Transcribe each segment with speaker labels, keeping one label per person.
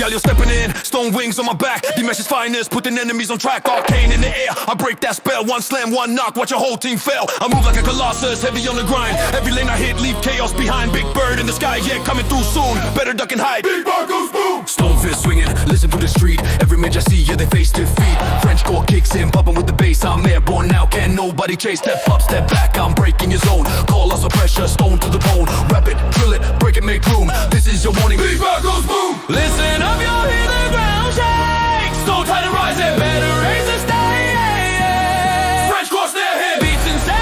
Speaker 1: Galio stepping in, stone wings on my back. Dimesh's finest, putting enemies on track. Arcane in the air, I break that spell. One slam, one knock, watch your whole team fail. I move like a colossus, heavy on the grind. Every lane I hit, leave chaos behind. Big bird in the sky, yeah, coming through soon. Better duck and hide. Big bird goes boom. Stone fist swinging, listen to the street. Every mage I see, yeah, they face defeat. French core kicks in, bumping with the bass. I'm airborne now, can nobody chase. Step up, step back, I'm breaking your zone. Call us a pressure, stone to the bone. Rap it, drill it, break it, make room. This is your warning. Big bird goes boom. Listen up, you'll hear the ground shake. Stone tide and rising, better raise the stage. French core snare hit, beats insane.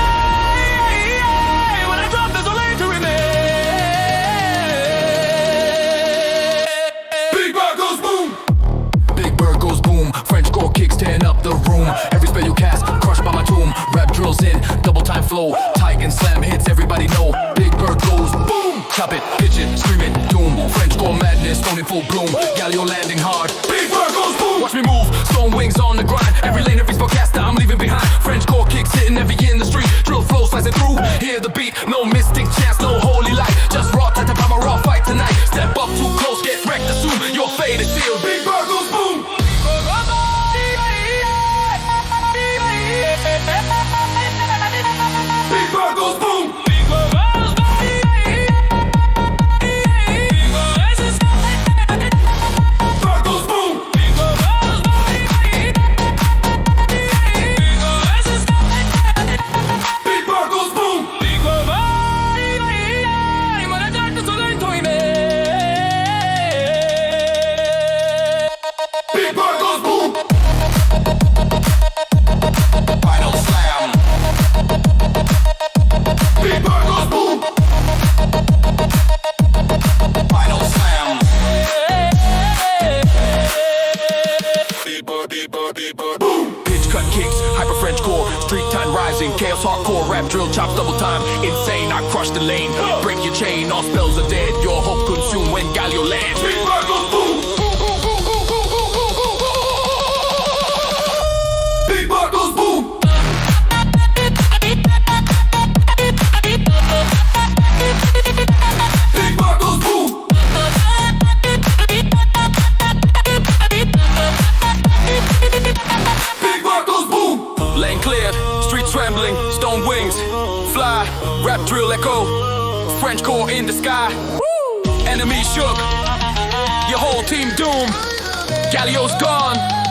Speaker 1: When I drop, there's no lane to remain. Big bird goes boom. Big bird goes boom. French core kicks, tearing up the room. Every spell you cast, crushed by my tomb. Rap drills in, double time flow. Titan slam hits, everybody know. Big bird goes boom. Chop it, pitch it, scream it, doom. French core madness, stone in full bloom. Galio landing hard. Big bird goes boom. Watch me move, stone wings on the grind. Every lane, every spellcaster, I'm leaving behind. French core kicks hitting every in the street. Drill flow slicing through, hear the beat. No mystic chance, no holy light. Just raw type of power, raw fight tonight. Step up too close, get wrecked soon. Your fate is sealed. Big bird goes boom. Big bird goes boom. Chaos hardcore rap drill chops double time. Insane, I crush the lane. Break your chain, all spells are dead. Your hope consumed when Galio lands. Big bird goes boom. Big bird goes boom. Big bird goes boom. Big bird goes boom. Lane cleared. Streets trembling, stone wings, fly, rap drill echo, French core in the sky. Enemy shook, your whole team doomed. Galio's gone.